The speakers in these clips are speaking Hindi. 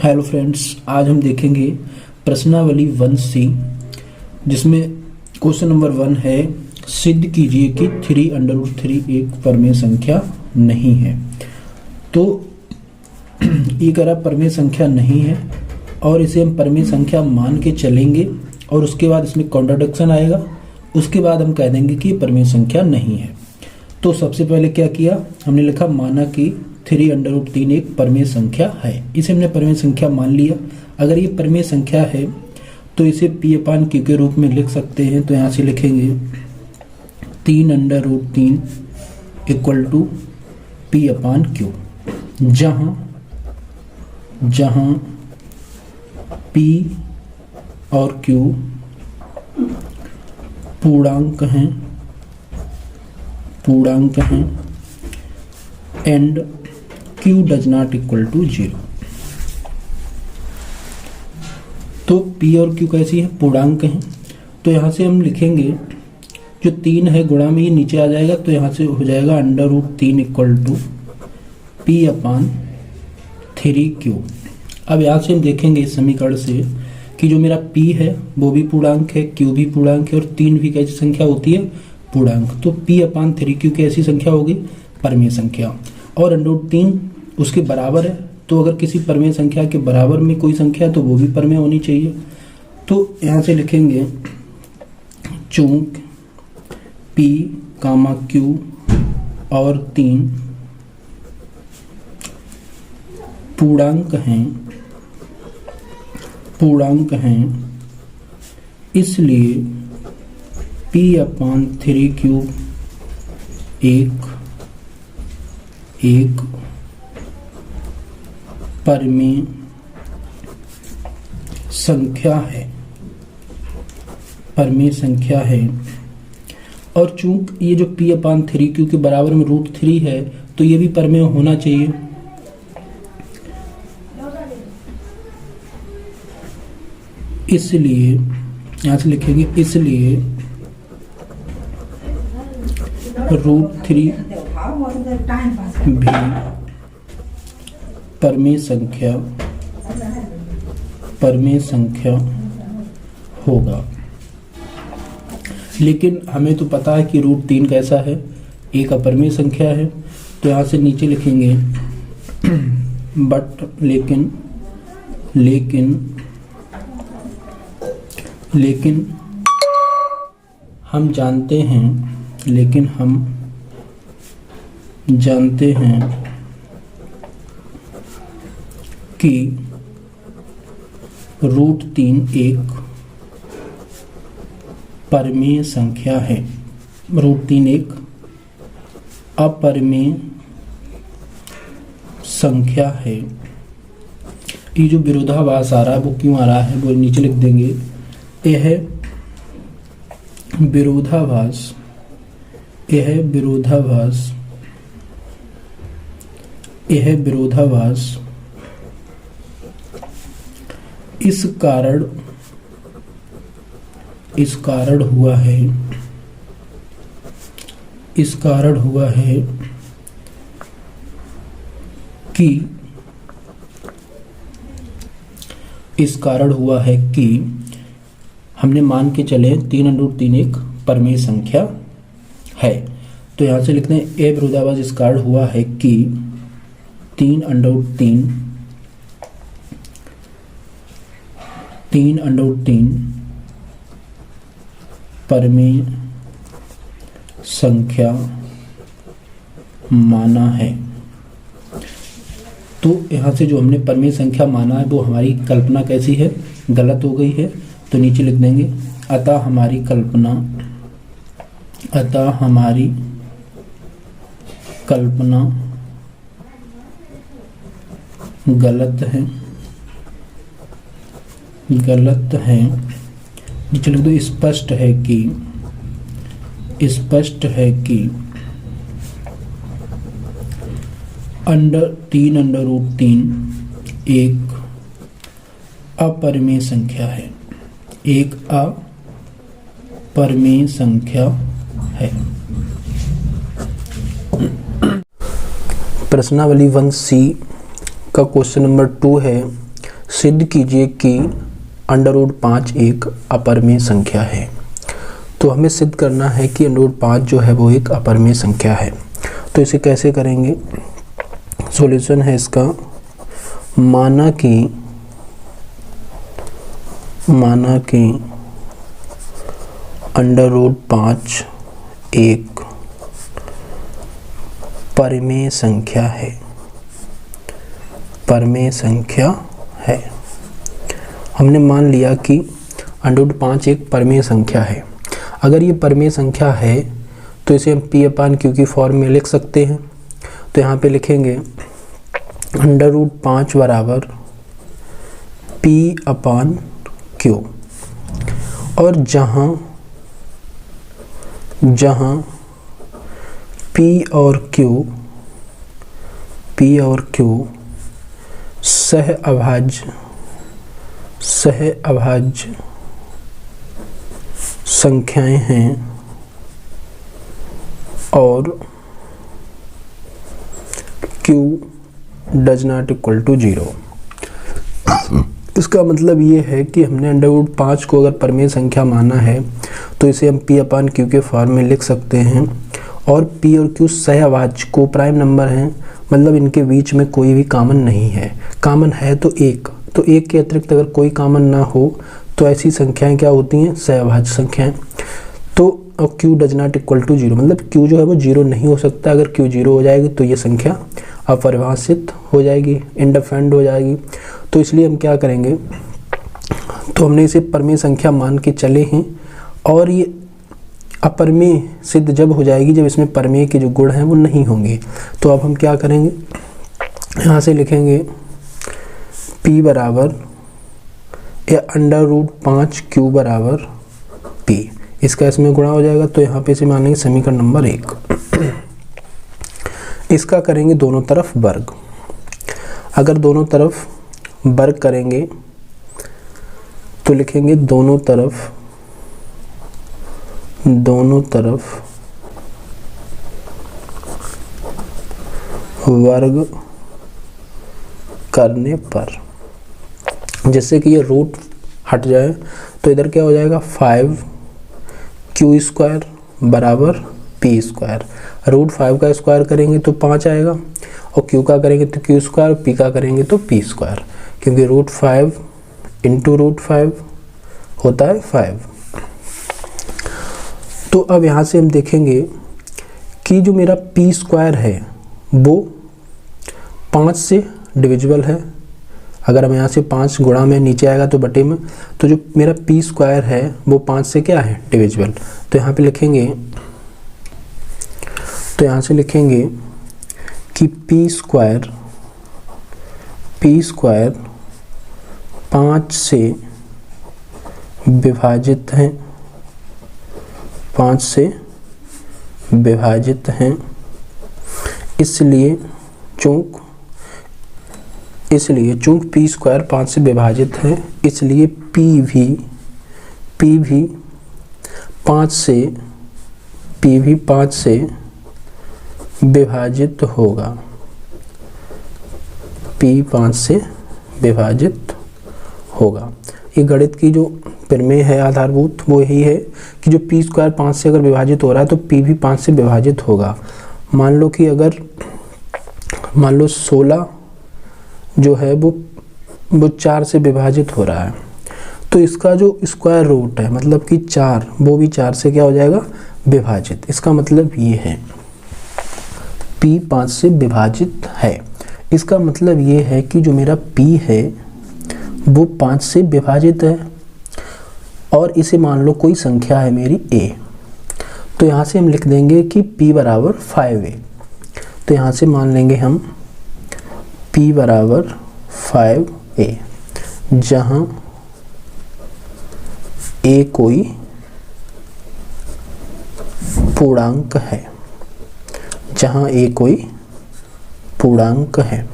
हेलो फ्रेंड्स, आज हम देखेंगे प्रश्नावली 1C, जिसमें क्वेश्चन नंबर 1 है सिद्ध कीजिए कि 3√3 एक परमेय संख्या नहीं है। तो ये करा परमेय संख्या नहीं है और इसे हम परमेय संख्या मान के चलेंगे और उसके बाद इसमें कॉन्ट्राडिक्शन आएगा, उसके बाद हम कह देंगे कि परमेय संख्या नहीं है। तो सबसे पहले क्या किया, हमने लिखा माना कि 3√3 एक परमेय संख्या है। इसे हमने परमेय संख्या मान लिया। अगर ये परमेय संख्या है तो इसे P/Q के रूप में लिख सकते हैं। तो यहाँ से लिखेंगे 3√3 इक्वल टू P/Q, जहाँ P और Q पूर्णांक हैं and Q does not equal to 0। तो P और Q कैसी है, पूर्णांक हैं। तो यहाँ से हम लिखेंगे जो 3 है गुणा में ये नीचे आ जाएगा, तो यहाँ से हो जाएगा √3 इक्वल टू P/3Q। अब यहाँ से हम देखेंगे इस समीकरण से कि जो मेरा P है वो भी पूर्णांक है, Q भी पूर्णांक है और 3 भी कैसी संख्या होती है, पूर्णांक। तो P/3Q कैसी संख्या होगी, परमेय संख्या। और √3 उसके बराबर है, तो अगर किसी परमेय संख्या के बराबर में कोई संख्या है तो वो भी परमेय होनी चाहिए। तो यहाँ से लिखेंगे चूंक P, Q और 3 पूर्णांक हैं, इसलिए P/3Q एक परमेय संख्या है। और चूंकि ये जो P/3Q के बराबर में √3 है तो ये भी परमेय होना चाहिए। इसलिए यहाँ से लिखेंगे इसलिए √3 भी परमेय संख्या होगा। लेकिन हमें तो पता है कि √3 कैसा है, एक अपरमेय संख्या है। तो यहाँ से नीचे लिखेंगे बट लेकिन हम जानते हैं कि √3 एक परमेय संख्या है। √3 एक अपरमेय संख्या है। ये जो विरोधाभास आ रहा है वो क्यों आ रहा है, वो नीचे लिख देंगे। यह विरोधाभास इस कारण हुआ है कि हमने मान के चले 3√3 एक परमेय संख्या है। तो यहाँ से लिखते हैं ए विरोधाभास इस कारण हुआ है कि 3√3 परमेय संख्या माना है। तो यहाँ से जो हमने परमेय संख्या माना है वो हमारी कल्पना कैसी है, गलत हो गई है। तो नीचे लिख देंगे अतः हमारी कल्पना गलत है। नीचे लिख दो स्पष्ट है कि 3√3 एक अपरमेय संख्या है, एक अपरमेय संख्या है। प्रश्नावली 1C का क्वेश्चन नंबर 2 है, सिद्ध कीजिए कि √5 एक अपरिमेय संख्या है। तो हमें सिद्ध करना है कि √5 जो है वो एक अपरिमेय संख्या है। तो इसे कैसे करेंगे? सॉल्यूशन है इसका, माना कि √5 एक परिमेय संख्या है, परिमेय संख्या है। हमने मान लिया कि √5 एक परिमेय संख्या है। अगर ये परिमेय संख्या है तो इसे हम P/Q की फॉर्म में लिख सकते हैं। तो यहाँ पे लिखेंगे √5 बराबर P/Q, और जहाँ P और Q सह अभाज्य संख्याएं हैं और Q does not equal to 0। इसका मतलब ये है कि हमने √5 को अगर परिमेय संख्या माना है तो इसे हम P/Q के फॉर्म में लिख सकते हैं, और P और Q सहअभाज्य को प्राइम नंबर हैं, मतलब इनके बीच में कोई भी कॉमन नहीं है। कॉमन है तो एक के अतिरिक्त अगर कोई कॉमन ना हो तो ऐसी संख्याएं क्या होती हैं? सहअभाज्य संख्याएं। तो Q does not equal to 0, मतलब Q जो है वो 0 नहीं हो सकता। अगर Q 0 हो जाएगी तो ये संख्या अपरिभाषित हो जाएगी, इंडेफिनिट हो जाएगी। तो इसलिए हम क्या करेंगे, तो हमने इसे परिमेय संख्या मान के चले हैं, और ये अपरिमेय सिद्ध जब हो जाएगी जब इसमें परिमेय के जो गुण हैं वो नहीं होंगे। तो अब हम क्या करेंगे, यहाँ से लिखेंगे P बराबर या √5Q बराबर P, इसका इसमें गुणा हो जाएगा। तो यहाँ पे इसे मानेंगे समीकरण नंबर 1। इसका करेंगे दोनों तरफ वर्ग। अगर दोनों तरफ वर्ग करेंगे तो लिखेंगे दोनों तरफ वर्ग करने पर, जिससे कि ये रूट हट जाए, तो इधर क्या हो जाएगा 5Q² बराबर P²। √5 का स्क्वायर करेंगे तो 5 आएगा, और Q का करेंगे तो Q², P का करेंगे तो P², क्योंकि √5 इंटू √5 होता है 5। तो अब यहाँ से हम देखेंगे कि जो मेरा P² है वो 5 से डिविजिबल है। अगर हम यहाँ से 5 गुणा में नीचे आएगा तो बटे में, तो जो मेरा P² है वो 5 से क्या है? डिविजिबल। तो यहाँ पे लिखेंगे, तो यहाँ से लिखेंगे कि P² 5 से विभाजित है, 5 से विभाजित हैं, इसलिए चूंकि P² 5 से विभाजित है, इसलिए P भी 5 से विभाजित होगा। P 5 से विभाजित होगा। ये गणित की जो प्रमेय है आधारभूत वो यही है कि जो P² 5 से अगर विभाजित हो रहा है तो P भी 5 से विभाजित होगा। मान लो 16 जो है वो 4 से विभाजित हो रहा है, तो इसका जो स्क्वायर रूट है मतलब कि 4, वो भी 4 से क्या हो जाएगा? विभाजित। इसका मतलब ये है P 5 से विभाजित है। इसका मतलब ये है कि जो मेरा P है वो 5 से विभाजित है, और इसे मान लो कोई संख्या है मेरी A, तो यहाँ से हम लिख देंगे कि P बराबर 5A। तो यहाँ से मान लेंगे हम P बराबर 5A, जहाँ A कोई पूर्णांक है, जहाँ A कोई पूर्णांक है।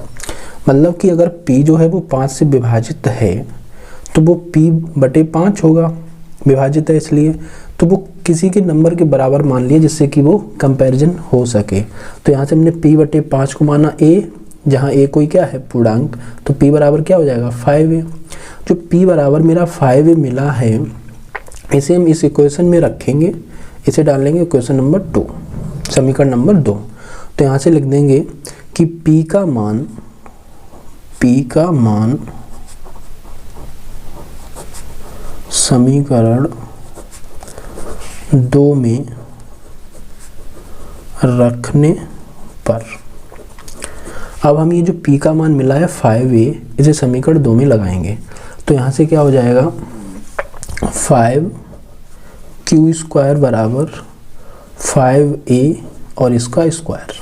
मतलब कि अगर P जो है वो 5 से विभाजित है तो वो P/5 होगा, विभाजित है इसलिए, तो वो किसी के नंबर के बराबर मान लिया जिससे कि वो कंपैरिजन हो सके। तो यहाँ से हमने P/5 को माना A, जहाँ ए कोई क्या है पूर्णांक, तो p बराबर क्या हो जाएगा 5a। जो p बराबर मेरा 5a मिला है इसे हम इस इक्वेशन में रखेंगे, इसे डाल लेंगे इक्वेशन नंबर 2, समीकरण नंबर 2। तो यहाँ से लिख देंगे कि p का मान समीकरण 2 में रखने पर, अब हम ये जो p का मान मिला है 5a इसे समीकरण 2 में लगाएंगे। तो यहाँ से क्या हो जाएगा 5q² बराबर 5a और इसका स्क्वायर,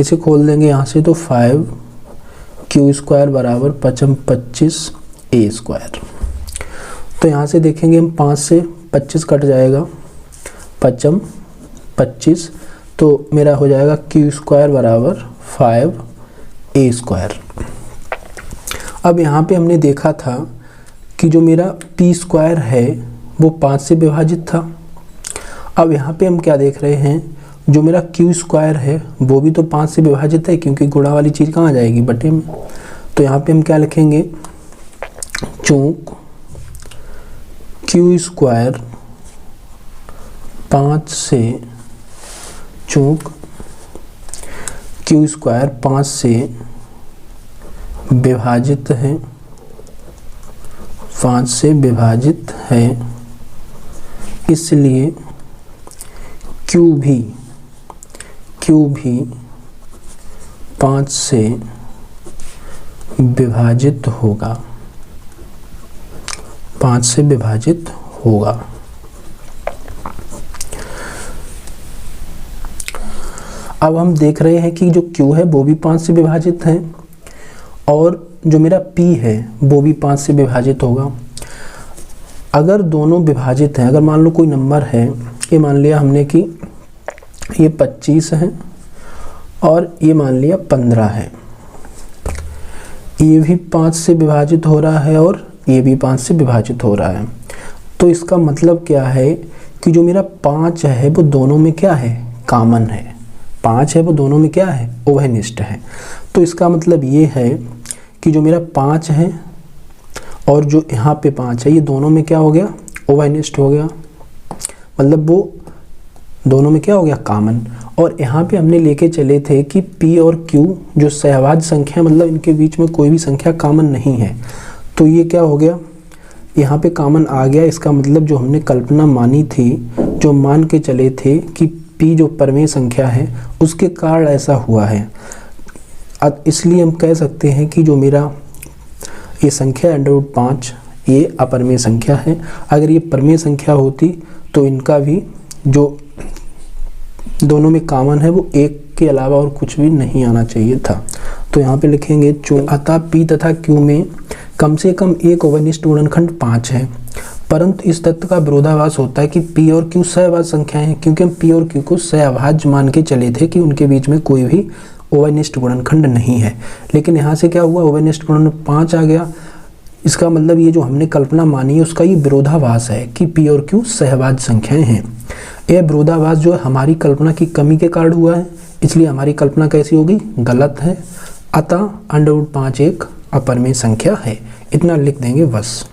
इसे खोल देंगे यहाँ से, तो 5q² बराबर 25a²। तो यहाँ से देखेंगे हम 5 से 25 कट जाएगा, 25, तो मेरा हो जाएगा q² बराबर 5a²। अब यहाँ पे हमने देखा था कि जो मेरा p² है वो 5 से विभाजित था। अब यहाँ पे हम क्या देख रहे हैं, जो मेरा q² है वो भी तो 5 से विभाजित है, क्योंकि गुणा वाली चीज़ कहाँ आ जाएगी बटे में। तो यहाँ पे हम क्या लिखेंगे, चूँक q² 5 से विभाजित है, 5 से विभाजित है, इसलिए q भी 5 से विभाजित होगा, 5 से विभाजित होगा। अब हम देख रहे हैं कि जो q है वो भी 5 से विभाजित है और जो मेरा p है वो भी 5 से विभाजित होगा। अगर दोनों विभाजित हैं, अगर मान लो कोई नंबर है, ये मान लिया हमने कि ये 25 है और ये मान लिया 15 है, ये भी 5 से विभाजित हो रहा है और ये भी 5 से विभाजित हो रहा है। तो इसका मतलब क्या है कि जो मेरा 5 है वो दोनों में क्या है, कामन है। 5 है वो दोनों में क्या है, उभयनिष्ठ है। तो इसका मतलब ये है कि जो मेरा 5 है और जो यहाँ पे 5 है ये दोनों में क्या हो गया, उभयनिष्ठ हो गया, मतलब वो दोनों में क्या हो गया, कामन। और यहाँ पे हमने लेके चले थे कि p और q जो सहभाज्य संख्या, मतलब इनके बीच में कोई भी संख्या कामन नहीं है। तो ये क्या हो गया, यहाँ पे कामन आ गया। इसका मतलब जो हमने कल्पना मानी थी, जो मान के चले थे कि p जो परमेय संख्या है उसके कारण ऐसा हुआ है। अब इसलिए हम कह सकते हैं कि जो मेरा ये संख्या √5 ये अपरमेय संख्या है। अगर ये परमेय संख्या होती तो इनका भी जो दोनों में कामन है वो एक के अलावा और कुछ भी नहीं आना चाहिए था। तो यहाँ पे लिखेंगे अतः p तथा q में कम से कम एक उभयनिष्ठ गुणनखंड 5 है, परंतु इस तथ्य का विरोधाभास होता है कि p और q सहभाज्य संख्याएं हैं, क्योंकि हम p और q को सहभाज्य मान के चले थे कि उनके बीच में कोई भी उभयनिष्ठ गुणनखंड नहीं है। लेकिन यहाँ से क्या हुआ, उभयनिष्ठ गुणनखंड 5 आ गया। इसका मतलब ये जो हमने कल्पना मानी है उसका ये विरोधाभास है कि p और q सहभाज्य संख्याएं हैं। यह विरोधाभास जो है हमारी कल्पना की कमी के कारण हुआ है, इसलिए हमारी कल्पना कैसी होगी, गलत है। अतः √5 एक अपरमेय संख्या है, इतना लिख देंगे बस।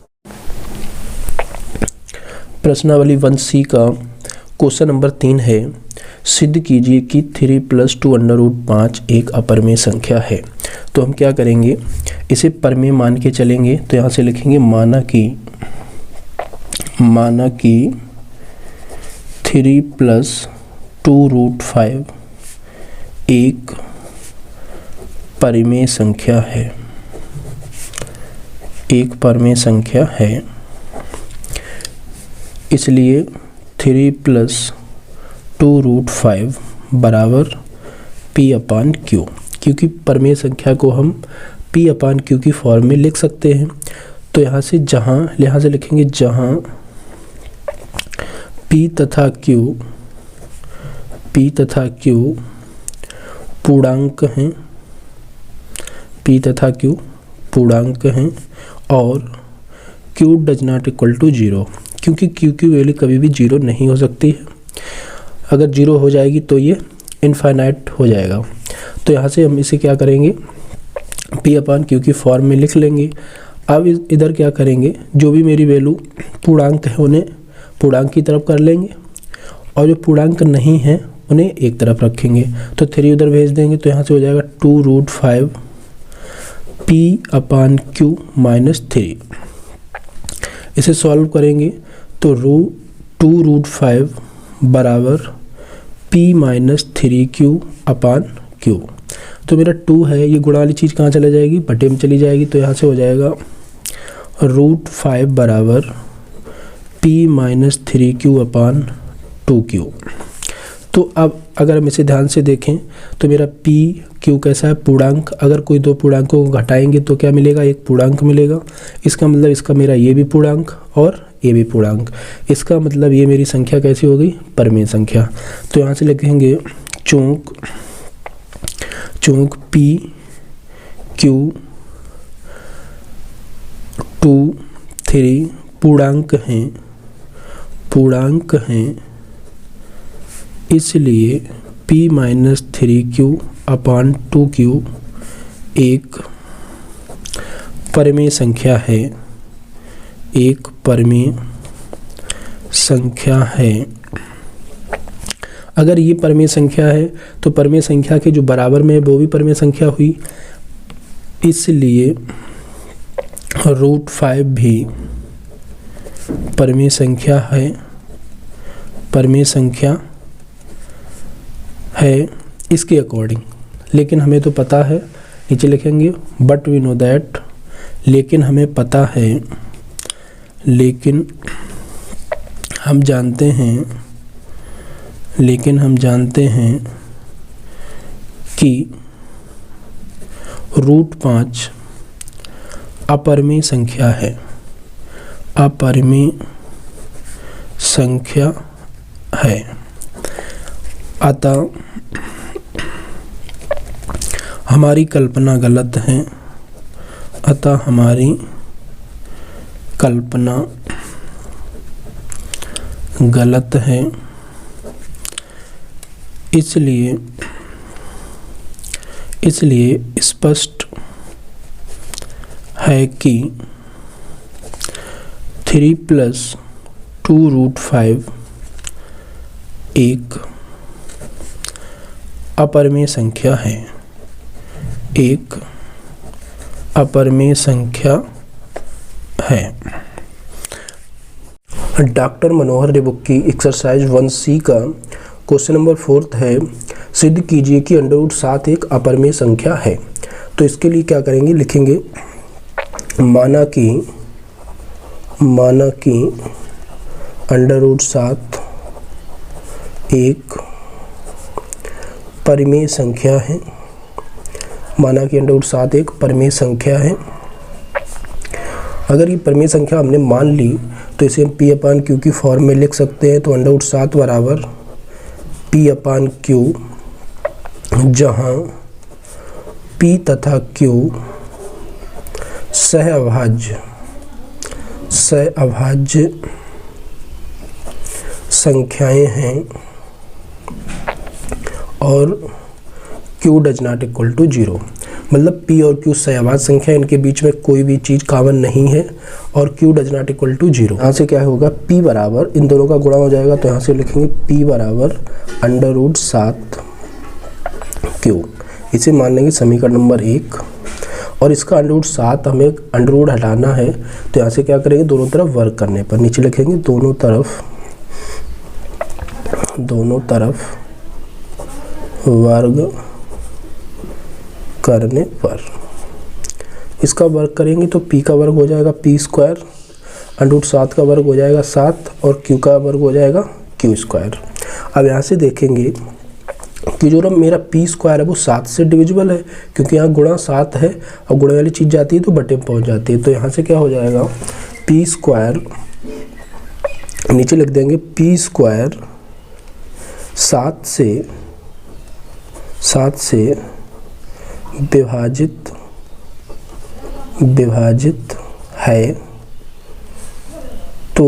प्रश्नावली 1C का क्वेश्चन नंबर 3 है, सिद्ध कीजिए कि 3 + 2 √5 एक अपरमेय संख्या है। तो हम क्या करेंगे, इसे परमेय मान के चलेंगे। तो यहाँ से लिखेंगे माना कि 3 + 2√5 एक परिमेय संख्या है, एक परमेय संख्या है। इसलिए 3 + 2√5 बराबर p/q, क्योंकि परमेय संख्या को हम p/q की फॉर्म में लिख सकते हैं। तो यहाँ से लिखेंगे जहाँ p तथा q पूर्णांक हैं, p तथा q पूर्णांक हैं और q does not equal to 0, क्योंकि q की वैल्यू कभी भी 0 नहीं हो सकती है। अगर 0 हो जाएगी तो ये इनफाइनाइट हो जाएगा। तो यहाँ से हम इसे क्या करेंगे, पी अपान क्यू की फॉर्म में लिख लेंगे। अब इधर क्या करेंगे, जो भी मेरी वैल्यू पूर्णांक है उन्हें पूर्णांक की तरफ कर लेंगे और जो पूर्णांक नहीं है उन्हें एक तरफ रखेंगे। तो 3 उधर भेज देंगे तो यहाँ से हो जाएगा 2√5 पी अपान क्यू माइनस 3। इसे सॉल्व करेंगे तो 2√5 बराबर p माइनस 3q अपान q। तो मेरा 2 है, ये गुणा वाली चीज़ कहाँ चली जाएगी, बटे में चली जाएगी। तो यहाँ से हो जाएगा √5 बराबर p माइनस 3q अपान 2q। तो अब अगर हम इसे ध्यान से देखें तो मेरा p q कैसा है, पूर्णांक। अगर कोई दो पूर्णांकों को घटाएंगे तो क्या मिलेगा, एक पूर्णांक मिलेगा। इसका मतलब इसका मेरा ये भी पूर्णांक और ये भी पूर्णांक। इसका मतलब ये मेरी संख्या कैसी हो गई, परमेय संख्या। तो यहाँ से लिखेंगे चूंक p q 2 3 पूर्णांक हैं, इसलिए p माइनस 3q अपान 2q एक परमेय संख्या है, एक परमेय संख्या है। अगर ये परमेय संख्या है तो परमेय संख्या के जो बराबर में है वो भी परमेय संख्या हुई, इसलिए √5 भी परमेय संख्या है, परमेय संख्या है इसके अकॉर्डिंग। लेकिन हमें तो पता है, नीचे लिखेंगे बट वी नो दैट, लेकिन हमें पता है, लेकिन हम जानते हैं कि √5 अपरमेय संख्या है, अपरमेय संख्या है। अतः हमारी कल्पना गलत है, अतः हमारी कल्पना गलत है। इसलिए स्पष्ट है कि 3 + 2√5 एक अपरमेय संख्या है, एक अपरमेय संख्या है। डॉक्टर मनोहर रेबुक की एक्सरसाइज 1C का क्वेश्चन नंबर 4 है, सिद्ध कीजिए कि √7 एक अपरमेय संख्या है। तो इसके लिए क्या करेंगे, लिखेंगे माना कि √7 एक परिमेय संख्या है, माना कि √7 एक परिमेय संख्या है। अगर ये परिमेय संख्या हमने मान ली तो इसे हम p अपान क्यू की फॉर्म में लिख सकते हैं। तो √7 बराबर p अपान क्यू, जहाँ p तथा q सहअभाज्य संख्याएं हैं और q does not equal to 0। मतलब p और q सहअभाज्य संख्या, इनके बीच में कोई भी चीज़ कॉमन नहीं है और q does not equal to 0। यहाँ से क्या होगा, p बराबर इन दोनों का गुणा हो जाएगा। तो यहाँ से लिखेंगे p बराबर √7 q। इसे मान लेंगे समीकरण नंबर 1 और इसका √7 हमें अंडर हटाना है। तो यहाँ से क्या करेंगे, दोनों तरफ वर्ग करने पर नीचे लिखेंगे दोनों तरफ वर्ग करने पर। इसका वर्ग करेंगे तो p का वर्ग हो जाएगा p², √7 का वर्ग हो जाएगा 7 और q का वर्ग हो जाएगा q²। अब यहाँ से देखेंगे कि जो मेरा p² है वो 7 से डिविजिबल है, क्योंकि यहाँ गुणा 7 है और गुणे वाली चीज़ जाती है तो बटे में पहुँच जाती है। तो यहाँ से क्या हो जाएगा, p², नीचे लिख देंगे p² 7 से विभाजित है। तो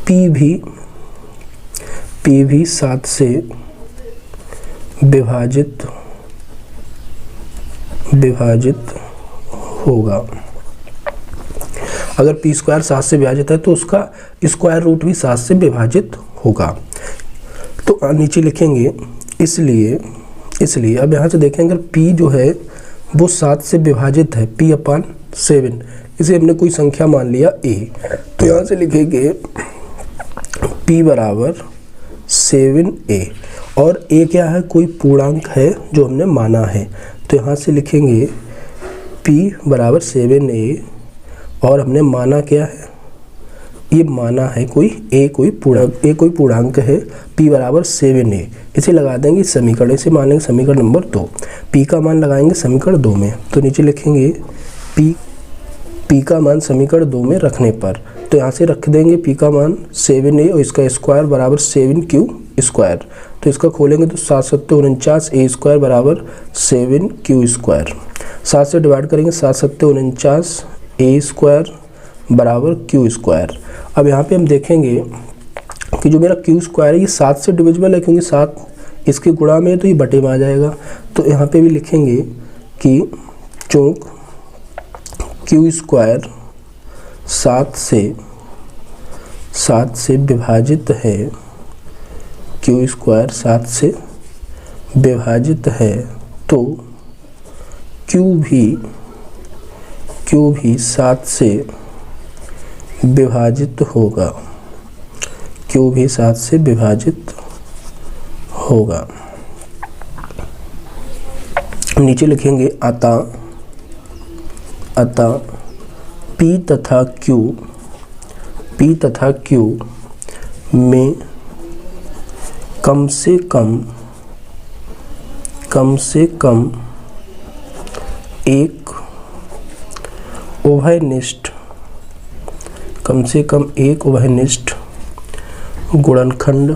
p भी 7 से विभाजित विभाजित होगा। अगर p स्क्वायर 7 से विभाजित है तो उसका स्क्वायर रूट भी 7 से विभाजित होगा। तो नीचे लिखेंगे इसलिए अब यहाँ से देखें, अगर p जो है वो 7 से विभाजित है, p/7, इसे हमने कोई संख्या मान लिया a, तो यहाँ से लिखेंगे p बराबर 7a, और a क्या है, कोई पूर्णांक है जो हमने माना है, तो यहाँ से लिखेंगे p बराबर 7a, और हमने माना क्या है, ये माना है कोई a कोई पूर्णांक है, p बराबर 7a, इसे लगा देंगे समीकरण, इसे मानेंगे समीकरण नंबर 2, p का मान लगाएंगे समीकरण 2 में, तो नीचे लिखेंगे p का मान समीकरण 2 में रखने पर, तो यहाँ से रख देंगे p का मान 7a और इसका स्क्वायर बराबर 7q स्क्वायर, तो इसका खोलेंगे तो 7 7 49, a स्क्वायर बराबर 7q स्क्वायर, 7 से डिवाइड करेंगे 7 7 49, a स्क्वायर बराबर q स्क्वायर। अब यहाँ पे हम देखेंगे कि जो मेरा q स्क्वायर है ये 7 से डिविजिबल है, क्योंकि 7 इसके गुणा में है तो ये बटे में आ जाएगा, तो यहाँ पे भी लिखेंगे कि चूँकि q स्क्वायर 7 से विभाजित है, q स्क्वायर 7 से विभाजित है, तो q भी 7 से विभाजित होगा, q भी 7 से विभाजित होगा। नीचे लिखेंगे अतः p तथा q में कम से कम एक उभयनिष्ठ गुणनखंड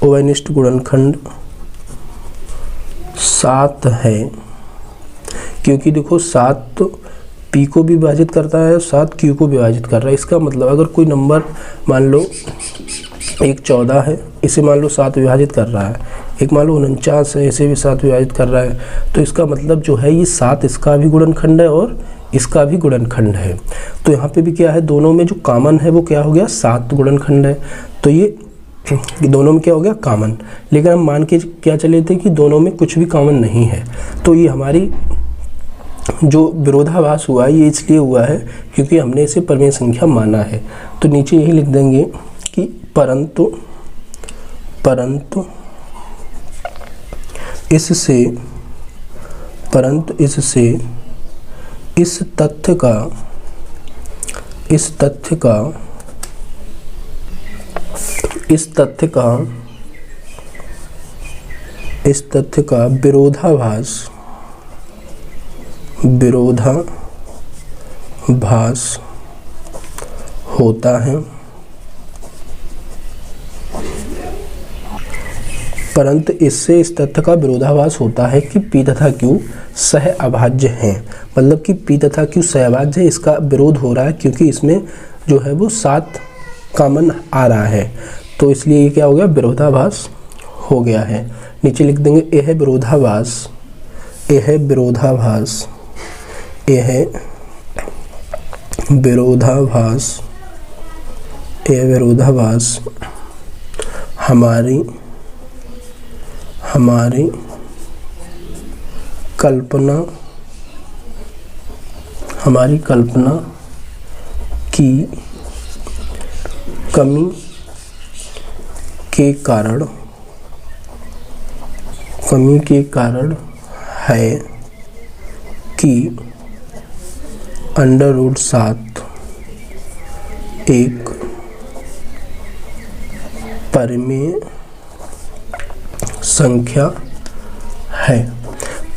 उभयनिष्ठ गुणनखंड 7 है, क्योंकि देखो 7 तो p को भी विभाजित करता है और 7 q को विभाजित कर रहा है। इसका मतलब अगर कोई नंबर मान लो एक 14 है, इसे मान लो 7 विभाजित कर रहा है, एक मान लो 49 है, इसे भी 7 विभाजित कर रहा है, तो इसका मतलब जो है ये 7 इसका भी गुणनखंड है और इसका भी गुणनखंड है। तो यहाँ पे भी क्या है, दोनों में जो कॉमन है वो क्या हो गया, 7 गुणनखंड है, तो ये दोनों में क्या हो गया, कॉमन। लेकिन हम मान के क्या चले थे कि दोनों में कुछ भी कॉमन नहीं है, तो ये हमारी जो विरोधाभास हुआ ये इसलिए हुआ है क्योंकि हमने इसे परिमेय संख्या माना है। तो नीचे यही लिख देंगे कि परंतु इससे इस तथ्य का विरोधाभास होता है, परंतु इससे इस तथ्य का विरोधाभास होता है कि p तथा q सह अभाज्य हैं। मतलब कि p तथा q सह अभाज्य है, इसका विरोध हो रहा है क्योंकि इसमें जो है वो 7 कॉमन आ रहा है, तो इसलिए ये क्या हो गया, विरोधाभास हो गया है। नीचे लिख देंगे यह विरोधाभास हमारी कल्पना की कमी के कारण है कि √7 एक परिमेय संख्या है।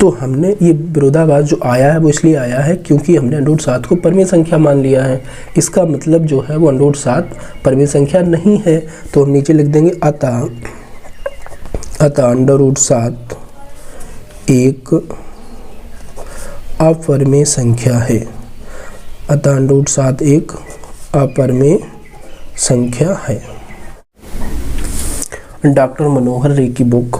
तो हमने ये विरोधाभास जो आया है वो इसलिए आया है क्योंकि हमने √7 को परिमेय संख्या मान लिया है। इसका मतलब जो है वो √7 परिमेय संख्या नहीं है, तो हम नीचे लिख देंगे अतः √7 एक अपरिमेय संख्या है। अतः √7 एक अपरिमेय संख्या है। डॉक्टर मनोहर रे की बुक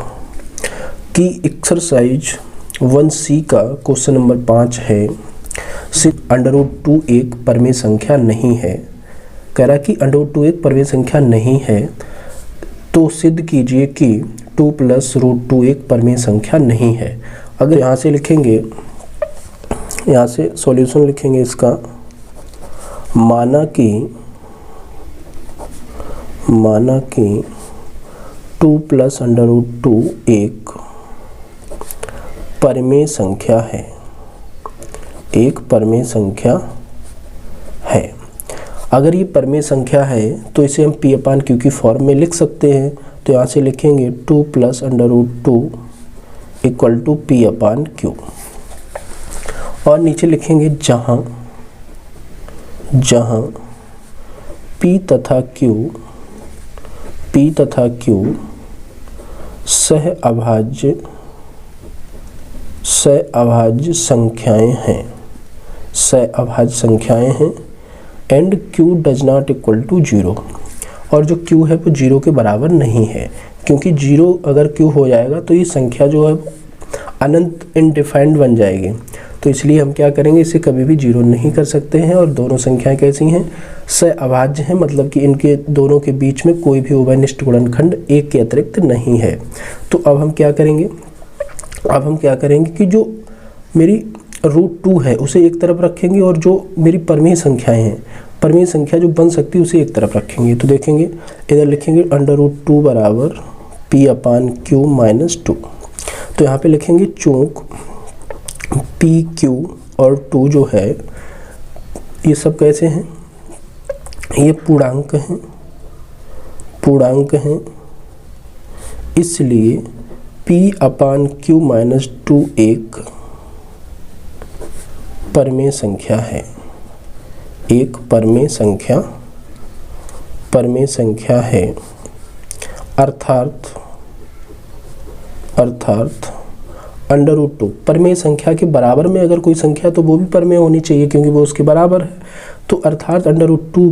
की एक्सरसाइज 1C का क्वेश्चन नंबर 5 है, सिद्ध √2 एक परमेय संख्या नहीं है। कह रहा है कि √2 एक परमेय संख्या नहीं है, तो सिद्ध कीजिए कि 2 + √2 एक परमेय संख्या नहीं है। अगर यहाँ से लिखेंगे, यहाँ से सॉल्यूशन लिखेंगे इसका, माना कि 2 + √2 एक परमेय संख्या है, एक परमेय संख्या है। अगर ये परमेय संख्या है तो इसे हम P/Q की फॉर्म में लिख सकते हैं। तो यहाँ से लिखेंगे 2 + √2 = P/Q, और नीचे लिखेंगे जहाँ P तथा Q सहअभाज्य संख्याएं हैं, and Q does not equal to 0, और जो Q है वो 0 के बराबर नहीं है, क्योंकि 0 अगर Q हो जाएगा तो ये संख्या जो है अनंत इनडिफाइंड बन जाएगी। तो इसलिए हम क्या करेंगे, इसे कभी भी 0 नहीं कर सकते हैं। और दोनों संख्याएं कैसी हैं, सहअभाज्य हैं, मतलब कि इनके दोनों के बीच में कोई भी उभयनिष्ठ गुणनखंड एक के अतिरिक्त नहीं है। तो अब हम क्या करेंगे कि जो मेरी √2 है उसे एक तरफ रखेंगे, और जो मेरी परमेय संख्याएं हैं, परमेय संख्या जो बन सकती है उसे एक तरफ रखेंगे। तो देखेंगे इधर लिखेंगे √2 = P/Q - 2। तो यहाँ पे लिखेंगे चूंकि P, Q और 2 जो है ये सब कैसे हैं, ये पूर्णांक हैं, इसलिए P/Q - 2 एक परमेय संख्या है, एक परमेय संख्या है। अर्थात √2 परमेय संख्या के बराबर में अगर कोई संख्या तो वो भी परमेय होनी चाहिए, क्योंकि वो उसके बराबर है। तो अर्थात √2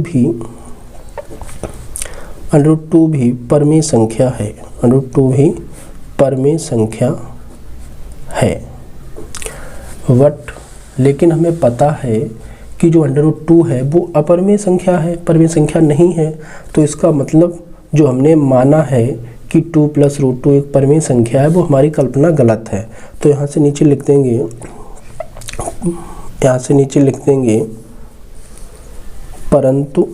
भी परमेय संख्या है, √2 भी परमेय संख्या है। लेकिन हमें पता है कि जो √2 है वो अपरमेय संख्या है, परमेय संख्या नहीं है। तो इसका मतलब जो हमने माना है कि 2 + √2 एक परमेय संख्या है, वो हमारी कल्पना गलत है। तो यहाँ से नीचे लिख देंगे, परंतु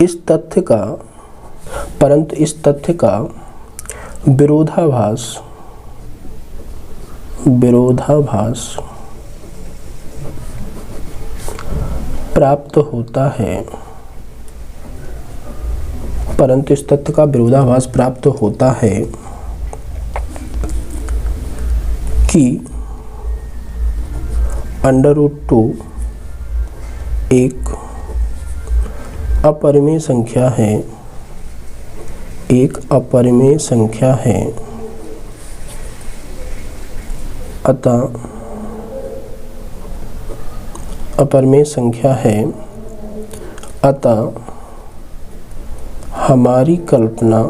इस तथ्य का विरोधाभास प्राप्त होता है, परंतु इस तथ्य का विरोधाभास प्राप्त होता है कि √2 एक अपरिमेय संख्या है, एक अपरिमेय संख्या है। अतः अपरिमेय संख्या है, अतः हमारी कल्पना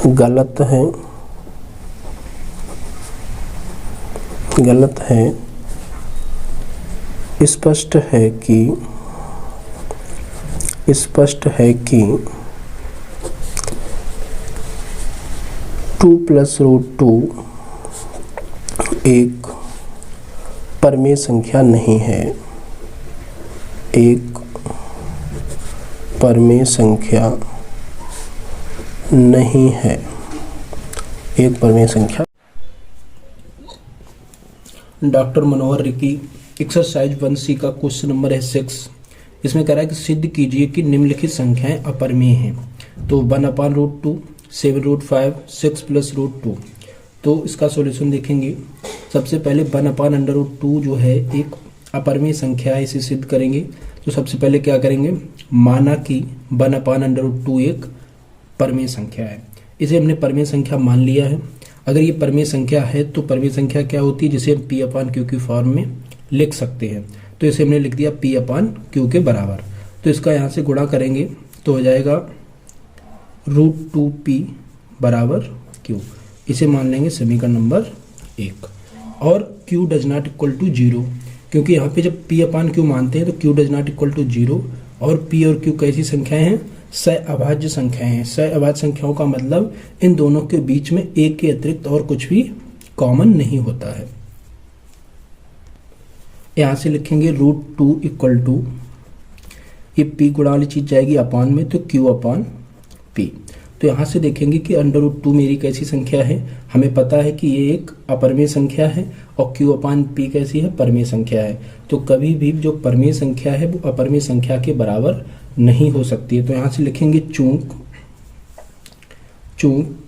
गलत है। स्पष्ट है कि 2 + √2 एक परमेय संख्या नहीं है, एक परमेय संख्या नहीं है, एक परमेय संख्या। डॉक्टर मनोहर रिकी एक्सरसाइज 1C का क्वेश्चन नंबर है 6। इसमें कह रहा है कि सिद्ध कीजिए कि निम्नलिखित संख्याएं अपरिमेय हैं। तो 1/√2, 7√5, 6 + √2। तो इसका सॉल्यूशन देखेंगे। सबसे पहले 1/√2 जो है एक अपरिमेय संख्या है, इसे सिद्ध करेंगे। तो सबसे पहले क्या करेंगे, माना कि 1/√2 एक परमेय संख्या है। इसे हमने परमेय संख्या मान लिया है। अगर ये परमेय संख्या है तो परमेय संख्या क्या होती है, जिसे हम P/Q की फॉर्म में लिख सकते हैं। तो इसे हमने लिख दिया P/Q के बराबर। तो इसका यहाँ से गुणा करेंगे, तो हो जाएगा √2p बराबर q। इसे मान लेंगे समीकरण नंबर 1। और q does not equal to 0, क्योंकि यहाँ पे जब p अपान q मानते हैं तो q does not equal to 0, और p और q कैसी संख्याएं हैं? सहअभाज्य संख्याएं हैं। सहअभाज्य संख्याओं का मतलब इन दोनों के बीच में एक के अतिरिक्त और कुछ भी कॉमन नहीं होता है। यहाँ से लिखेंगे √2 इक्वल टू, ये p गुणा वाली चीज जाएगी अपान में, तो q अपान p। तो यहाँ से देखेंगे कि √2 मेरी कैसी संख्या है? हमें पता है कि ये एक अपरिमेय संख्या है और q अपान p कैसी है? परिमेय संख्या है। तो कभी भी जो परिमेय संख्या है वो अपरिमेय संख्या के बराबर नहीं हो सकती है। तो यहाँ से लिखेंगे चूंकि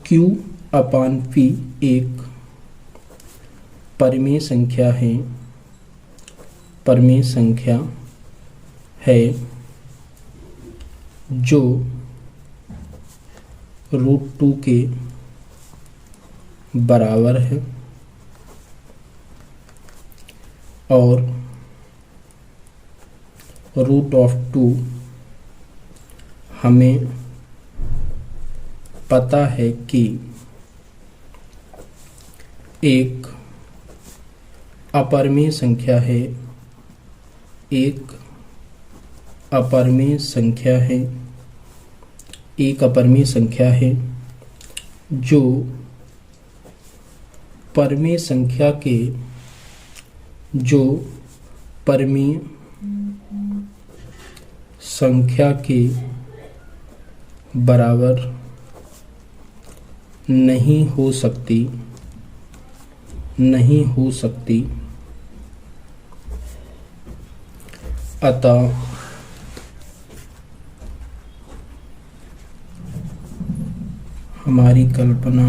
q अपान p एक परिमेय संख्या है, परिमेय संख्या है जो √2 के बराबर है, और √2 हमें पता है कि एक अपरिमेय संख्या है, एक अपरिमेय संख्या है, एक अपरिमेय संख्या है जो परिमेय संख्या के, जो परिमेय संख्या के बराबर नहीं हो सकती, नहीं हो सकती। अतः हमारी कल्पना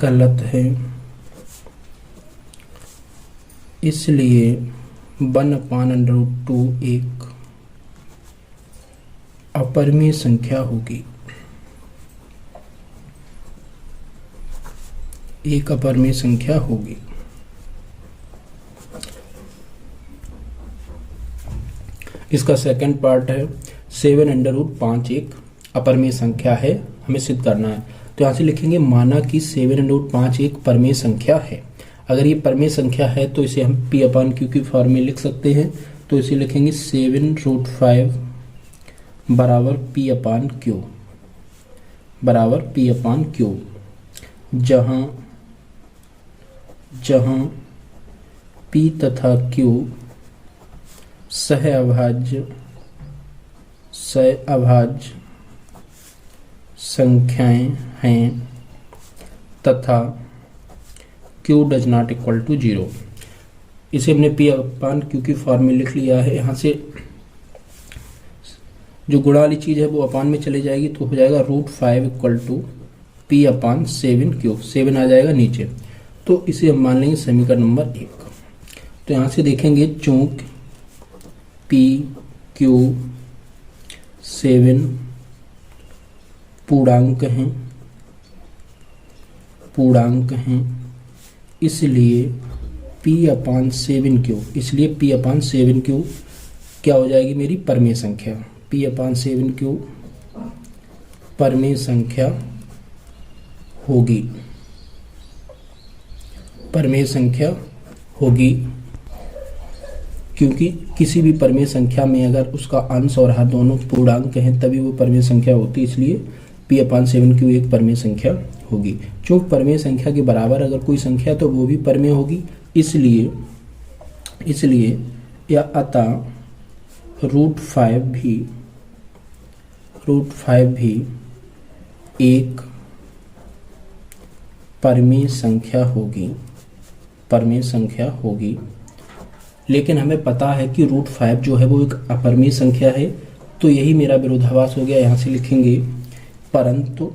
गलत है, इसलिए 1/√2 एक अपरिमेय संख्या होगी, एक अपरिमेय संख्या होगी। इसका सेकंड पार्ट है 7/5 एक अपरिमेय संख्या है, हमें सिद्ध करना है। तो यहाँ से लिखेंगे माना कि 7/5 एक परिमेय संख्या है। अगर ये परिमेय संख्या है तो इसे हम p अपान q की फॉर्म में लिख सकते हैं। तो इसे लिखेंगे 7√5 बराबर p अपान q, बराबर p अपान q, जहाँ p तथा q सहअभाज्य संख्याएं हैं तथा q does not equal to 0। इसे हमने p अपान q की फॉर्म में लिख लिया है। यहाँ से जो गुणा वाली चीज़ है वो अपान में चले जाएगी, तो हो जाएगा √5 equal to p upon 7q, 7 आ जाएगा नीचे। तो इसे हम मान लेंगे समीकरण नंबर 1। तो यहाँ से देखेंगे चूंकि p q 7 पूर्णांक हैं, इसलिए p अपान 7q, इसलिए p अपान 7q क्या हो जाएगी? मेरी परिमेय संख्या। p अपान 7q परिमेय संख्या होगी, परिमेय संख्या होगी, क्योंकि किसी भी परिमेय संख्या में अगर उसका अंश और हर दोनों पूर्णांक हैं तभी वो परिमेय संख्या होती है। इसलिए p अपान 7q एक परिमेय संख्या होगी। चूंकि परिमेय संख्या के बराबर अगर कोई संख्या तो वो भी परिमेय होगी, इसलिए या अतः √5 भी एक परिमेय संख्या होगी, परिमेय संख्या होगी। लेकिन हमें पता है कि √5 जो है वो एक अपरिमेय संख्या है, तो यही मेरा विरोधाभास हो गया। यहाँ से लिखेंगे परंतु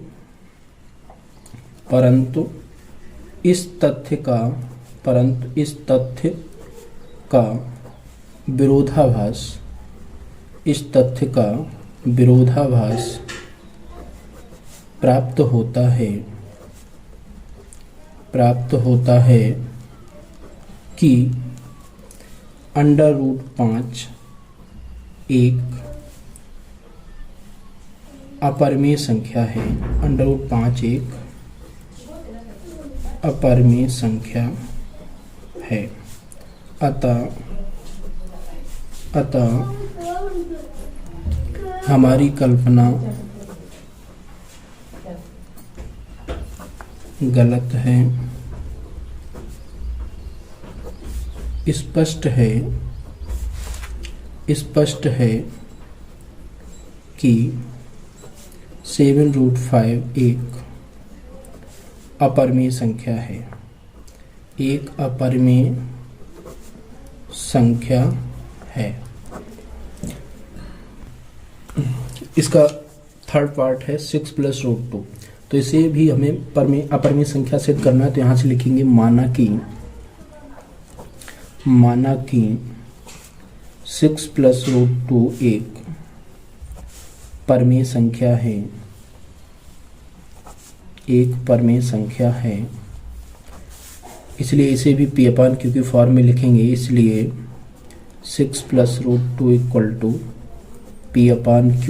इस तथ्य का विरोधाभास प्राप्त होता है कि √5 एक अपरिमेय संख्या है। √5 एक अपरिमेय संख्या है। अतः हमारी कल्पना गलत है। स्पष्ट है कि 7√5 एक अपरिमेय संख्या है। एक अपरिमेय संख्या है। इसका थर्ड पार्ट है 6 + √2। तो इसे भी हमें अपरिमेय संख्या सिद्ध करना है। तो यहाँ से लिखेंगे माना कि 6 + √2 एक परमेय संख्या है। एक परमेय संख्या है, इसलिए इसे भी P/Q की फॉर्म में लिखेंगे। इसलिए 6 + √2 = P/Q,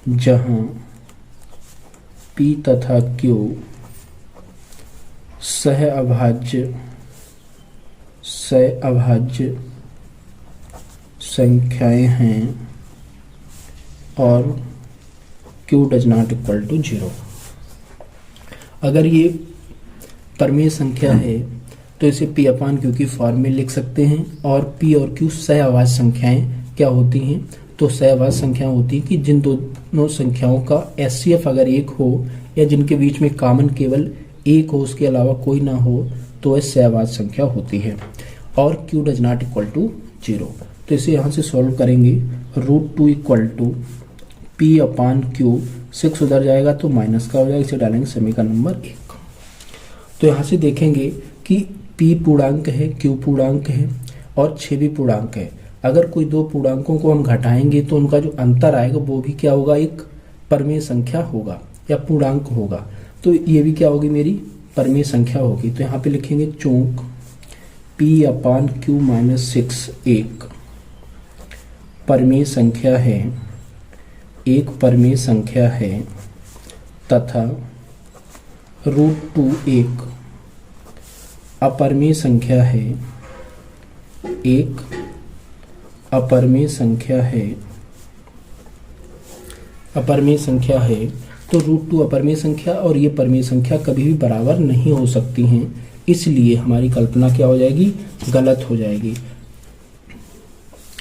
जहाँ P तथा Q सहअभाज्य संख्याएं हैं और Q ≠ 0। अगर ये परमेय संख्या है तो इसे P/Q की फॉर्म में लिख सकते हैं। और P और Q सहअभाज्य संख्याएं क्या होती हैं? तो सहअभाज्य संख्याएं होती हैं कि जिन दोनों संख्याओं का HCF अगर एक हो या जिनके बीच में कॉमन केवल एक हो, उसके अलावा कोई ना हो, तो वह सहअभाज्य संख्या होती है। और Q ≠ 0। तो इसे यहाँ से सॉल्व करेंगे। √2 = P/Q, 6 उधर जाएगा तो माइनस का हो जाएगा, इसे डालेंगे समीकरण नंबर 1। तो यहाँ से देखेंगे कि P पूर्णांक है, Q पूर्णांक है और 6 भी पूर्णांक है। अगर कोई दो पूर्णांकों को हम घटाएंगे तो उनका जो अंतर आएगा वो भी क्या होगा? एक परमेय संख्या होगा या पूर्णांक होगा। तो ये भी क्या होगी? मेरी परमेय संख्या होगी। तो यहाँ पे लिखेंगे चूंकि P/Q - 6 एक परमेय संख्या है, एक परमेय संख्या है तथा √2 एक अपरमेय संख्या है, एक अपरमेय संख्या है, अपरमेय संख्या है। तो √2 अपरमेय संख्या और ये परमेय संख्या कभी भी बराबर नहीं हो सकती हैं, इसलिए हमारी कल्पना क्या हो जाएगी? गलत हो जाएगी।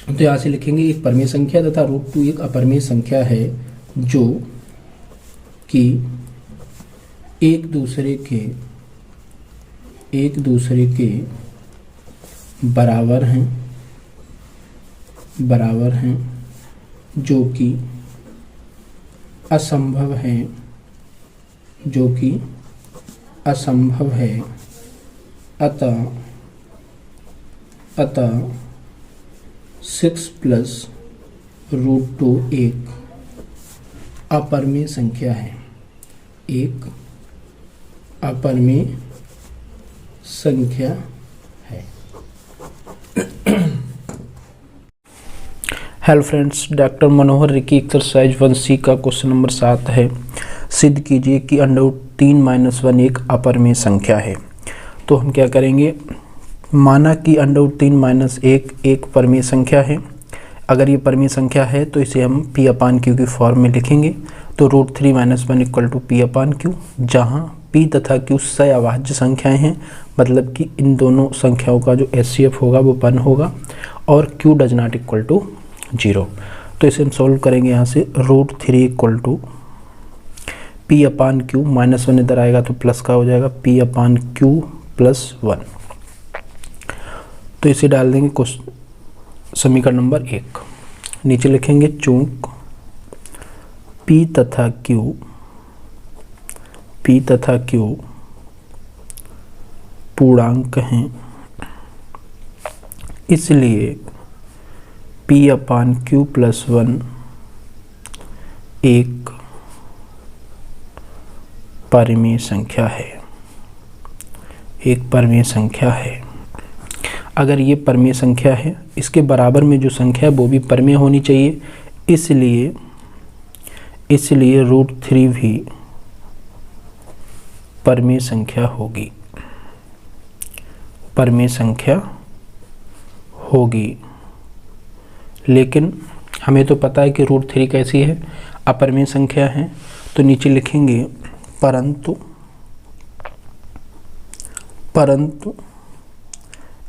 तो यहाँ से लिखेंगे एक परमेय संख्या तथा √2 एक अपरमेय संख्या है जो कि एक दूसरे के बराबर हैं, जो कि असंभव है, अतः 6 + √2 एक अपरमेय संख्या है, एक अपरमेय संख्या है। हेलो फ्रेंड्स, डॉक्टर मनोहर रिकी एक्सरसाइज 1C का क्वेश्चन नंबर 7 है। सिद्ध कीजिए कि √3 - 1 एक अपरमेय संख्या है। तो हम क्या करेंगे? माना कि √3 - 1 एक परमेय संख्या है। अगर ये परमेय संख्या है तो इसे हम P/Q की फॉर्म में लिखेंगे। तो √3 - 1 = P/Q, जहाँ P तथा Q सहअभाज्य संख्याएं हैं, मतलब कि इन दोनों संख्याओं का जो HCF होगा वो 1 होगा और Q ≠ 0। तो इसे हम सॉल्व करेंगे। यहाँ से √3 = P/Q, -1 इधर आएगा तो प्लस का हो जाएगा, P/Q + 1। तो इसे डाल देंगे समीकरण नंबर 1। नीचे लिखेंगे चूंकि P तथा Q पूर्णांक हैं, इसलिए P/Q + 1 एक परमेय संख्या है, एक परमेय संख्या है। अगर ये परमेय संख्या है, इसके बराबर में जो संख्या है वो भी परमेय होनी चाहिए, इसलिए √3 भी परमेय संख्या होगी, परमेय संख्या होगी। लेकिन हमें तो पता है कि √3 कैसी है, अपरमेय संख्या है, तो नीचे लिखेंगे परंतु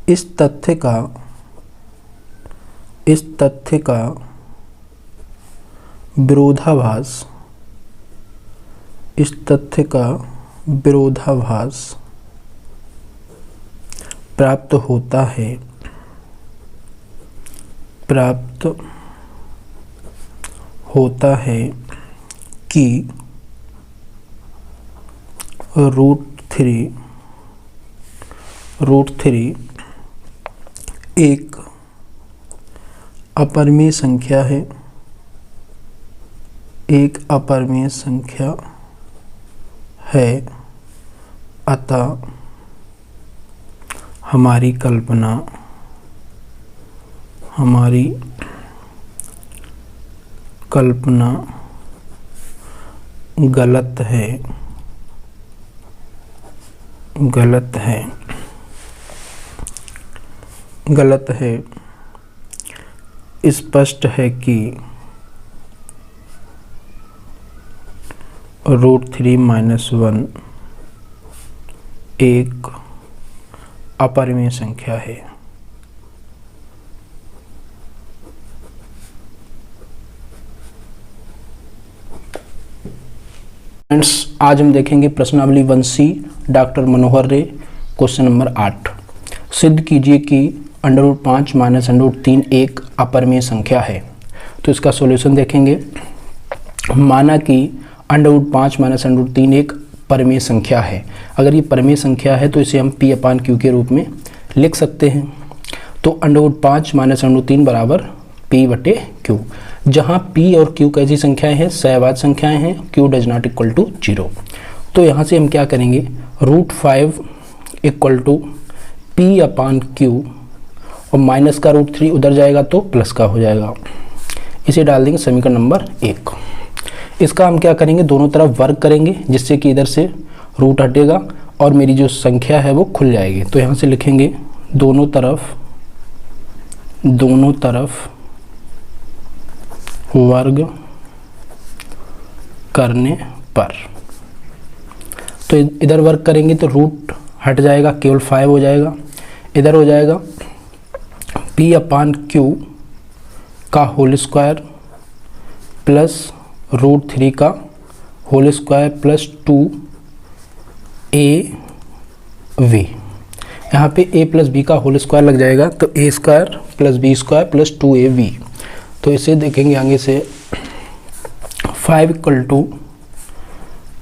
इस तथ्य का विरोधाभास प्राप्त होता है कि √3 एक अपरमेय संख्या है, अतः हमारी कल्पना गलत है। स्पष्ट है कि √3 - 1 एक अपरमेय संख्या है। फ्रेंड्स, आज हम देखेंगे प्रश्नावली 1C डॉक्टर मनोहर रे, क्वेश्चन नंबर 8। सिद्ध कीजिए कि √5 - √3 एक अपरमेय संख्या है। तो इसका सॉल्यूशन देखेंगे। माना कि √5 - √3 एक परमेय संख्या है। अगर ये परमेय संख्या है तो इसे हम P/Q के रूप में लिख सकते हैं। तो √5 - √3 बराबर P/Q, जहाँ P और Q कैसी संख्याएं हैं, सहवाद संख्याएं हैं, Q does not equal to 0। तो यहाँ से हम क्या करेंगे, √5 = P/Q और माइनस का √3 उधर जाएगा तो प्लस का हो जाएगा। इसे डाल देंगे समीकरण नंबर 1। इसका हम क्या करेंगे, दोनों तरफ वर्ग करेंगे, जिससे कि इधर से रूट हटेगा और मेरी जो संख्या है वो खुल जाएगी। तो यहाँ से लिखेंगे दोनों तरफ वर्ग करने पर। तो इधर वर्ग करेंगे तो रूट हट जाएगा, केवल 5 हो जाएगा। इधर हो जाएगा P/Q का होल स्क्वायर प्लस √3 का होल स्क्वायर प्लस 2AB। यहाँ पे a प्लस बी का होल स्क्वायर लग जाएगा, तो a square plus B square plus 2AB। तो इसे देखेंगे आगे से 5 =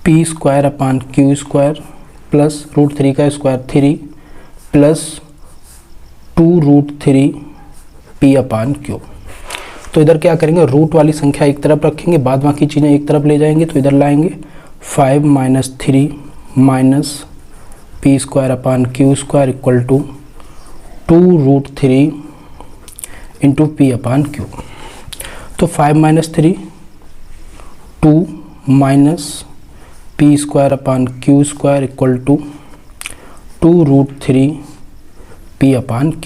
P²/Q² प्लस √3 का स्क्वायर 3 प्लस 2√3 P/Q। तो इधर क्या करेंगे, रूट वाली संख्या एक तरफ रखेंगे, बाद बाकी चीज़ें एक तरफ ले जाएंगे। तो इधर लाएंगे 5 - 3 माइनस P²/Q² = 2√3 इंटू P/Q। तो 5 - 3 2 माइनस P²/Q² = 2√3 P/Q।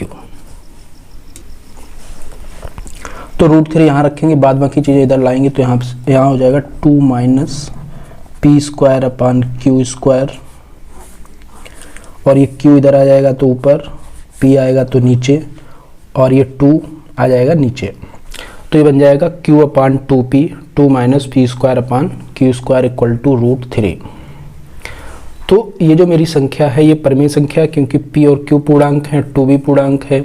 तो √3 यहाँ रखेंगे, बाद बाकी चीज़ें इधर लाएंगे। तो यहाँ हो जाएगा 2 माइनस P²/Q², और ये Q इधर आ जाएगा तो ऊपर, P आएगा तो नीचे, और ये 2 आ जाएगा नीचे। तो ये बन जाएगा Q/2P, 2 माइनस P²/Q² = √3। तो ये जो मेरी संख्या है ये परमेय संख्या है, क्योंकि P और Q पूर्णांक है, 2 भी पूर्णांक है,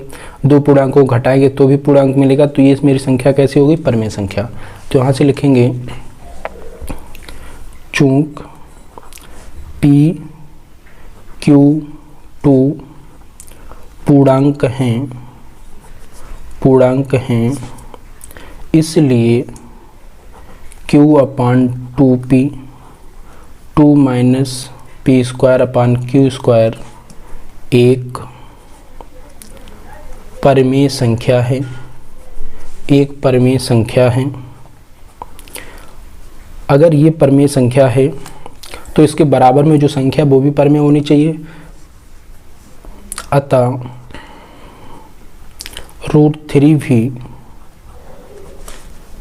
दो पूर्णांकों को घटाएंगे तो भी पूर्णांक मिलेगा। तो ये मेरी संख्या कैसी होगी, परमेय संख्या। तो यहाँ से लिखेंगे चूंक P, Q, 2 पूर्णांक हैं, इसलिए Q/2P 2 माइनस P² / Q² एक परिमेय संख्या है, एक परिमेय संख्या है। अगर ये परिमेय संख्या है तो इसके बराबर में जो संख्या वो भी परिमेय होनी चाहिए। अतः √3 भी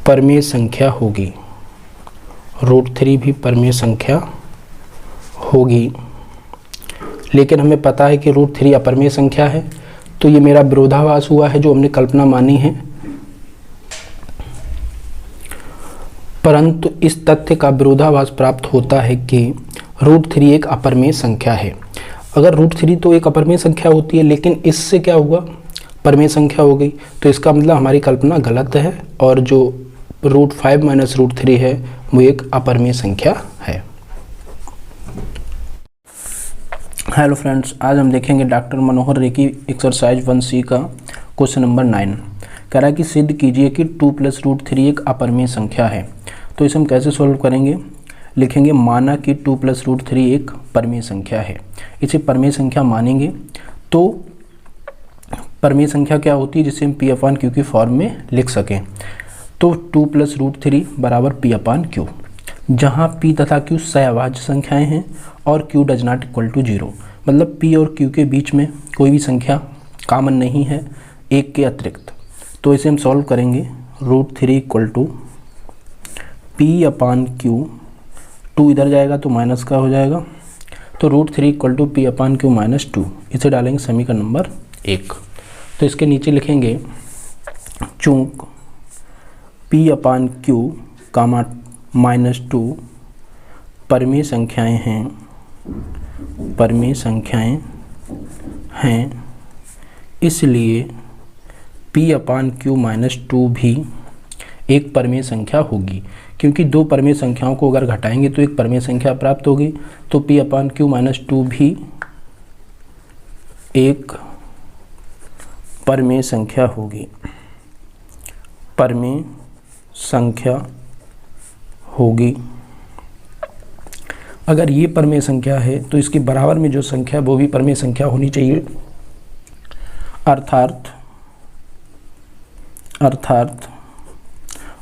परिमेय संख्या होगी, √3 भी परिमेय संख्या होगी। लेकिन हमें पता है कि √3 अपरिमेय संख्या है, तो ये मेरा विरोधाभास हुआ है जो हमने कल्पना मानी है। परंतु इस तथ्य का विरोधाभास प्राप्त होता है कि √3 एक अपरिमेय संख्या है। अगर √3 तो एक अपरिमेय संख्या होती है, लेकिन इससे क्या हुआ, परिमेय संख्या हो गई, तो इसका मतलब हमारी कल्पना गलत है और जो √5 - √3 है वो एक अपरिमेय संख्या है। हेलो फ्रेंड्स, आज हम देखेंगे डॉक्टर मनोहर रे की एक्सरसाइज 1C का क्वेश्चन नंबर 9। कह रहा है कि सिद्ध कीजिए कि 2 + √3 एक अपरिमेय संख्या है। तो इसे हम कैसे सॉल्व करेंगे, लिखेंगे माना कि 2 + √3 एक परिमेय संख्या है। इसे परिमेय संख्या मानेंगे तो परिमेय संख्या क्या होती है, जिसे हम P/Q की फॉर्म में लिख सकें। तो 2 + √3 बराबर P/Q, जहाँ P तथा Q सहअभाज्य संख्याएं हैं और Q does not equal to 0, मतलब P और Q के बीच में कोई भी संख्या कॉमन नहीं है एक के अतिरिक्त। तो इसे हम सॉल्व करेंगे। √3 = P/Q, 2 इधर जाएगा तो माइनस का हो जाएगा, तो √3 = P/Q - 2। इसे डालेंगे समीकरण नंबर 1। तो इसके नीचे लिखेंगे चूँकि P/Q, -2 परिमेय संख्याएं हैं, इसलिए P/Q - 2 भी एक परिमेय संख्या होगी। क्योंकि दो परिमेय संख्याओं को अगर घटाएंगे तो एक परिमेय संख्या प्राप्त होगी, तो P/Q - 2 भी एक परिमेय संख्या होगी, परिमेय संख्या होगी। अगर ये परिमेय संख्या है तो इसके बराबर में जो संख्या वो भी परिमेय संख्या होनी चाहिए, अर्थात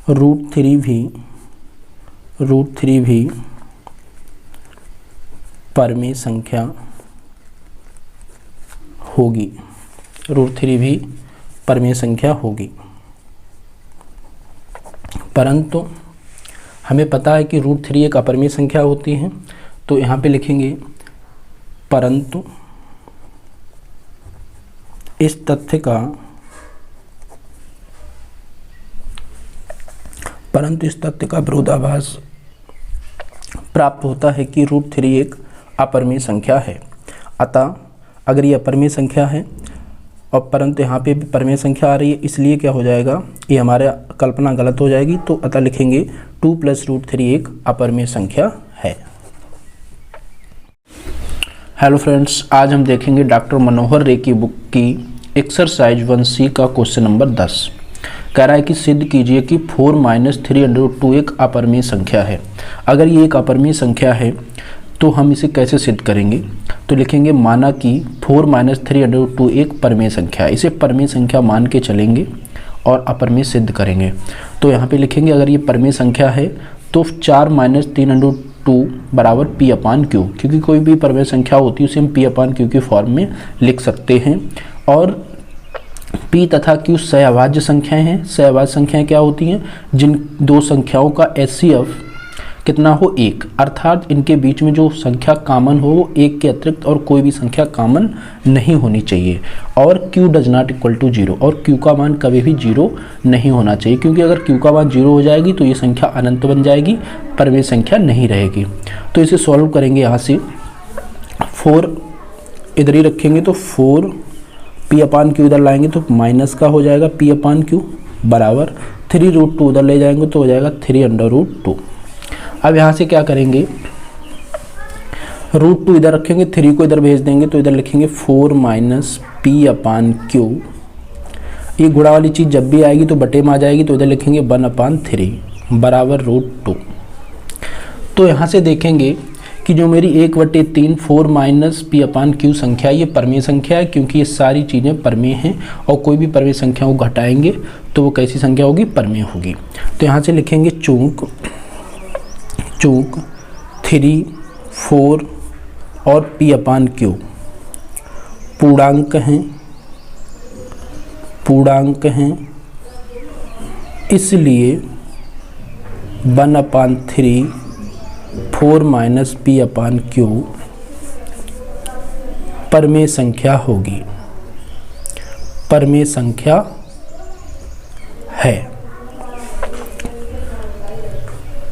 √3 भी परिमेय संख्या होगी, √3 भी परिमेय संख्या होगी। परंतु हमें पता है कि √3 एक अपरिमेय संख्या होती है, तो यहाँ पे लिखेंगे परंतु इस तथ्य का विरोधाभास प्राप्त होता है कि √3 एक अपरिमेय संख्या है। अतः अगर ये अपरिमेय संख्या है और परंतु यहाँ पे भी परिमेय संख्या आ रही है, इसलिए क्या हो जाएगा, ये हमारा कल्पना गलत हो जाएगी। तो अतः लिखेंगे 2 + √3 एक अपरिमेय संख्या है। हेलो फ्रेंड्स, आज हम देखेंगे डॉक्टर मनोहर रे की बुक की एक्सरसाइज 1C का क्वेश्चन नंबर 10। कह रहा है कि सिद्ध कीजिए कि 4 - 3√2 एक अपरिमेय संख्या है। अगर ये एक अपरिमेय संख्या है तो हम इसे कैसे सिद्ध करेंगे, तो लिखेंगे माना कि 4 - 3√2 एक परिमेय संख्या है। इसे परिमेय संख्या मान के चलेंगे और अपरिमेय सिद्ध करेंगे। तो यहाँ पे लिखेंगे अगर ये परिमेय संख्या है तो 4 - 3√2 बराबर P/Q, क्योंकि कोई भी परिमेय संख्या होती है उसे हम P/Q की फॉर्म में लिख सकते हैं। और P तथा Q सहअभाज्य संख्याएं हैं। सहअभाज्य संख्याएं क्या होती हैं, जिन दो संख्याओं का HCF कितना हो 1, अर्थात इनके बीच में जो संख्या कॉमन हो वो 1 के अतिरिक्त और कोई भी संख्या कॉमन नहीं होनी चाहिए। और Q does not equal to 0, और Q का मान कभी भी 0 नहीं होना चाहिए, क्योंकि अगर Q का मान 0 हो जाएगी तो ये संख्या अनंत बन जाएगी, परिमेय संख्या नहीं रहेगी। तो इसे सॉल्व करेंगे। यहाँ से 4 इधर ही रखेंगे तो 4 P/Q इधर लाएंगे तो माइनस का हो जाएगा P/Q बराबर 3√2 उधर ले जाएंगे तो हो जाएगा 3√2। अब यहाँ से क्या करेंगे, √2 इधर रखेंगे, 3 को इधर भेज देंगे तो इधर लिखेंगे 4 - P/Q। ये गुणा वाली चीज़ जब भी आएगी तो बटे में आ जाएगी, तो इधर लिखेंगे 1/3 बराबर √2। तो यहाँ से देखेंगे कि जो मेरी 1/3 4 माइनस पी अपान क्यू संख्या ये परमेय संख्या है, क्योंकि ये सारी चीज़ें परमेय हैं और कोई भी परमेय संख्या को घटाएंगे तो वो कैसी संख्या होगी, परमेय होगी। तो यहाँ से लिखेंगे चूंक 3 4 और पी अपान क्यू पूर्णांक हैं, इसलिए 1/3 4 माइनस पी अपान क्यू परमेय संख्या होगी, परमेय संख्या है।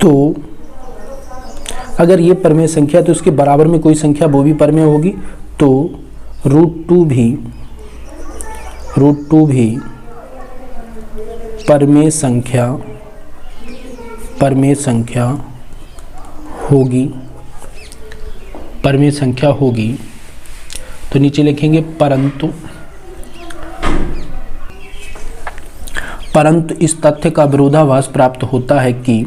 तो अगर ये परमेय संख्या तो इसके बराबर में कोई संख्या वो भी परमेय होगी, तो √2 भी परमेय संख्या होगी। तो नीचे लिखेंगे परंतु इस तथ्य का विरोधाभास प्राप्त होता है कि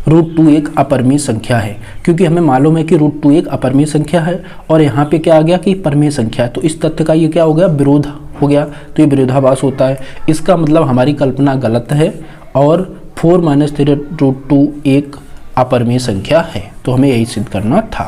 √2 एक अपरमेय संख्या है, क्योंकि हमें मालूम है कि √2 एक अपरमेय संख्या है और यहाँ पे क्या आ गया कि परमेय संख्या है, तो इस तथ्य का ये क्या हो गया, विरोध हो गया, तो ये विरोधाभास होता है। इसका मतलब हमारी कल्पना गलत है और 4 - 3 √2 एक अपरमेय संख्या है, तो हमें यही सिद्ध करना था।